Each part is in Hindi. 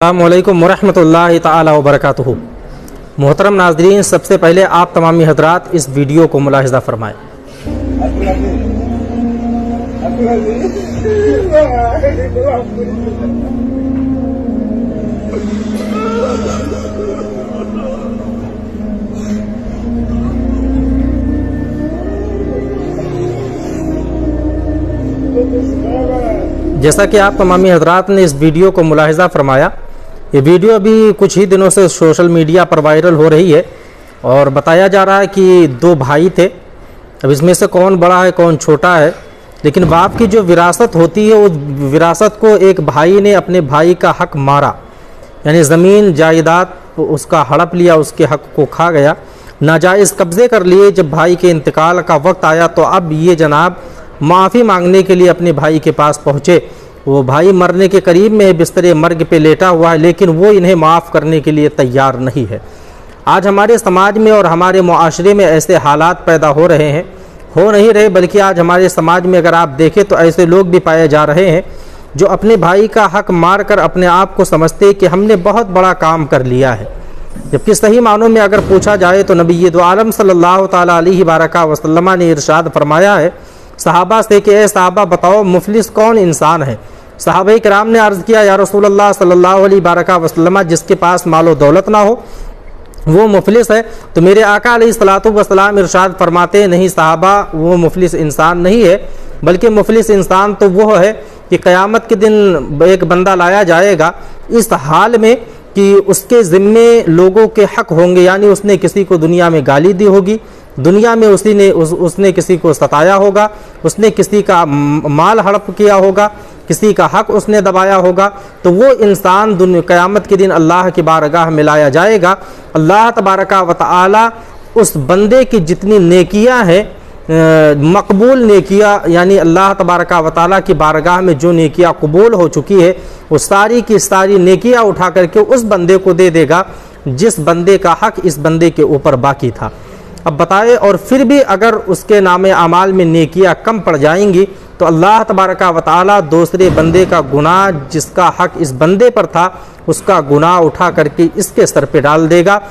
अस्सलामुअलैकुम वरहमतुल्लाहि ताला वबरकातुहू। मोहतरम नाज़रीन, सबसे पहले आप तमामी हज़रात इस वीडियो को मुलाहिज़ा फरमाएँ। जैसा कि आप तमामी हज़रात ने इस वीडियो को मुलाहिज़ा फरमाया, ये वीडियो अभी कुछ ही दिनों से सोशल मीडिया पर वायरल हो रही है और बताया जा रहा है कि दो भाई थे। अब इसमें से कौन बड़ा है कौन छोटा है, लेकिन बाप की जो विरासत होती है उस विरासत को एक भाई ने अपने भाई का हक मारा, यानी ज़मीन जायदाद उसका हड़प लिया, उसके हक को खा गया, नाजायज़ कब्ज़े कर लिए। जब भाई के इंतकाल का वक्त आया तो अब ये जनाब माफ़ी मांगने के लिए अपने भाई के पास पहुँचे। वो भाई मरने के करीब में है, बिस्तरे मर्ग पे लेटा हुआ है, लेकिन वो इन्हें माफ़ करने के लिए तैयार नहीं है। आज हमारे समाज में और हमारे मुआशरे में ऐसे हालात पैदा हो रहे हैं, हो नहीं रहे बल्कि आज हमारे समाज में अगर आप देखें तो ऐसे लोग भी पाए जा रहे हैं जो अपने भाई का हक मार कर अपने आप को समझते हैं कि हमने बहुत बड़ा काम कर लिया है। जबकि सही मानों में अगर पूछा जाए तो नबी दो आलम सल्लल्लाहु ताला अलैहि वसल्लम ने इरशाद फरमाया है सहाबा से कि ए सहाबा बताओ मुफलिस कौन इंसान है। सहाबा किराम ने अर्ज़ किया या रसूलल्लाह सल्लल्लाहु अलैहि वसल्लम, जिसके पास मालो दौलत ना हो वो मुफलिस है। तो मेरे आका अलैहिस्सलातु वस्सलाम इरशाद फरमाते नहीं सहाबा, वो मुफलिस इंसान नहीं है, बल्कि मुफलिस इंसान तो वो है कि क़यामत के दिन एक बंदा लाया जाएगा इस हाल में कि उसके ज़िम्मे लोगों के हक होंगे, यानी उसने किसी को दुनिया में गाली दी होगी, दुनिया में उसने किसी को सताया होगा, उसने किसी का माल हड़प किया होगा, किसी का हक उसने दबाया होगा। तो वो इंसान क़यामत के दिन अल्लाह की बारगाह में लाया जाएगा। अल्लाह तबारका व तआला उस बंदे की जितनी नेकियां हैं, मकबूल नेकियां, यानी अल्लाह तबारका व तआला की बारगाह में जो नेकियां कबूल हो चुकी है वो सारी की सारी नेकियां उठा करके उस बंदे को दे देगा जिस बंदे का हक इस बंदे के ऊपर बाकी था। अब बताए, और फिर भी अगर उसके नामे अमाल में नेकियां कम पड़ जाएंगी तो अल्लाह तबारका व तआला दूसरे बंदे का गुनाह जिसका हक इस बंदे पर था उसका गुनाह उठा करके इसके सर पे डाल देगा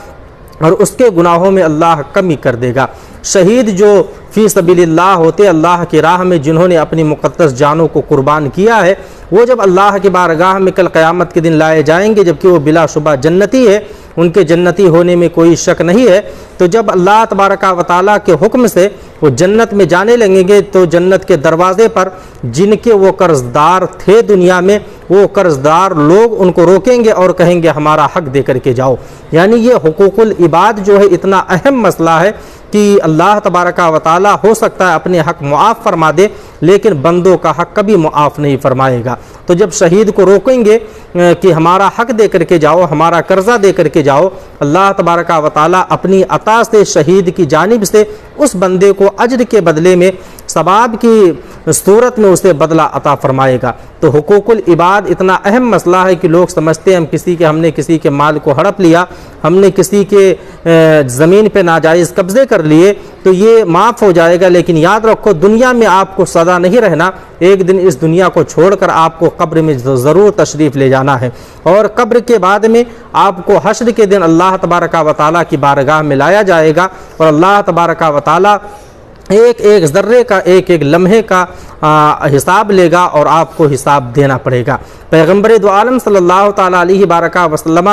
और उसके गुनाहों में अल्लाह कमी कर देगा। शहीद जो फ़ी सबीलिल्लाह होते, अल्लाह की राह में जिन्होंने अपनी मुक़द्दस जानों को कुर्बान किया है, वो जब अल्लाह की बारगाह में कल क़यामत के दिन लाए जाएंगे, जबकि वो बिलाशुबा जन्नती है, उनके जन्नती होने में कोई शक नहीं है। तो जब अल्लाह तबारका व तआला के हुक्म से वो जन्नत में जाने लगेंगे तो जन्नत के दरवाज़े पर जिनके वो कर्ज़दार थे दुनिया में, वो कर्ज़दार लोग उनको रोकेंगे और कहेंगे हमारा हक दे करके जाओ। यानी ये हुकूकुल इबाद जो है इतना अहम मसला है कि अल्लाह तबारका व तआला हो सकता है अपने हक मुआफ़ फरमा दे, लेकिन बंदों का हक कभी मुआफ़ नहीं फरमाएगा। तो जब शहीद को रोकेंगे कि हमारा हक दे करके जाओ, हमारा कर्ज़ा दे करके जाओ, अल्लाह तबारका व तआला अपनी अता से शहीद की जानिब से उस बंदे को अज्र के बदले में सवाब की सूरत में उसे बदला अता फरमाएगा। तो हुकूकुल इबाद इतना अहम मसला है कि लोग समझते हैं हमने किसी के माल को हड़प लिया, हमने किसी के ज़मीन पे नाजायज़ कब्ज़े कर लिए तो ये माफ़ हो जाएगा। लेकिन याद रखो दुनिया में आपको सदा नहीं रहना, एक दिन इस दुनिया को छोड़कर आपको कब्र में ज़रूर तशरीफ़ ले जाना है और कब्र के बाद में आपको हश्र के दिन अल्लाह तबारका व तआला की बारगाह में लाया जाएगा और अल्लाह तबारका व तआला एक एक ज़र्रे का एक एक लम्हे का हिसाब लेगा और आपको हिसाब देना पड़ेगा। पैगम्बर दो आलम सल्लल्लाहु ताला अलैहि वसल्लम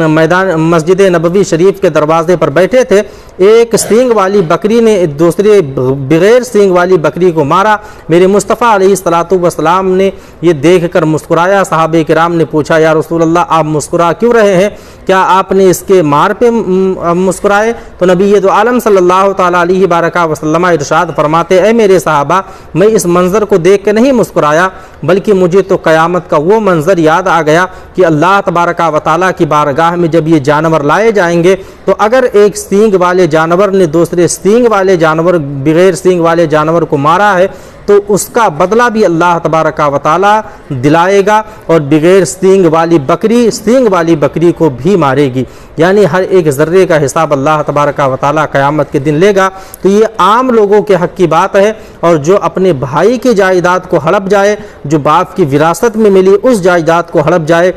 मैदान मस्जिद नबवी शरीफ के दरवाज़े पर बैठे थे, एक सींग वाली बकरी ने दूसरे बगैर सींग वाली बकरी को मारा। मेरे मुस्तफ़ा अलैहिस्सलातु वस्सलाम ने ये देखकर मुस्कुराया। सहाबे किराम ने पूछा या रसूलल्लाह आप मुस्कुरा क्यों रहे हैं, क्या आपने इसके मार पे मुस्कुराए? तो नबी दो आलम सल्लल्लाहु ताला अलैहि वसल्लम इरशाद फरमाते ऐ मेरे सहाबा, मैं इस मंज़र को देख के नहीं मुस्कुराया, बल्कि मुझे तो क़यामत का वो मंज़र याद आ गया कि अल्लाह तबारका व तआला की बारगाह में जब ये जानवर लाए जाएंगे तो अगर एक सींग वाले जानवर ने दूसरे सींग वाले जानवर बगैर सींग वाले जानवर को मारा है तो उसका बदला भी अल्लाह तबारका व तआला दिलाएगा और बगैर सींग वाली बकरी को भी मारेगी। यानी हर एक ज़र्रे का हिसाब अल्लाह तबारका व तआला क़यामत के दिन लेगा। तो ये आम लोगों के हक़ की बात है। और जो अपने भाई की जायदाद को हड़प जाए, जो बाप की विरासत में मिली उस जायदाद को हड़प जाए,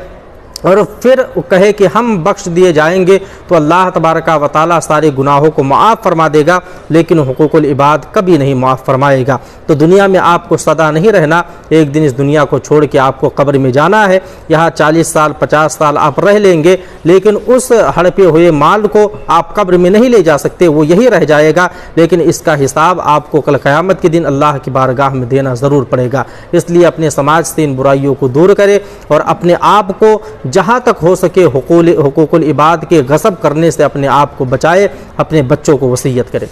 और फिर कहे कि हम बख्श दिए जाएंगे, तो अल्लाह तबारका व तआला सारे गुनाहों को माफ़ फरमा देगा, लेकिन हुकूकुल इबाद कभी नहीं माफ़ फरमाएगा। तो दुनिया में आपको सदा नहीं रहना, एक दिन इस दुनिया को छोड़ के आपको कब्र में जाना है। यहाँ 40 साल 50 साल आप रह लेंगे, लेकिन उस हड़पे हुए माल को आप कब्र में नहीं ले जा सकते, वो यही रह जाएगा। लेकिन इसका हिसाब आपको कल क़यामत के दिन अल्लाह की बारगाह में देना ज़रूर पड़ेगा। इसलिए अपने समाज से इन बुराइयों को दूर करें और अपने आप को जहाँ तक हो सके हुकूकुल इबाद के गस्ब करने से अपने आप को बचाए, अपने बच्चों को वसीयत करें।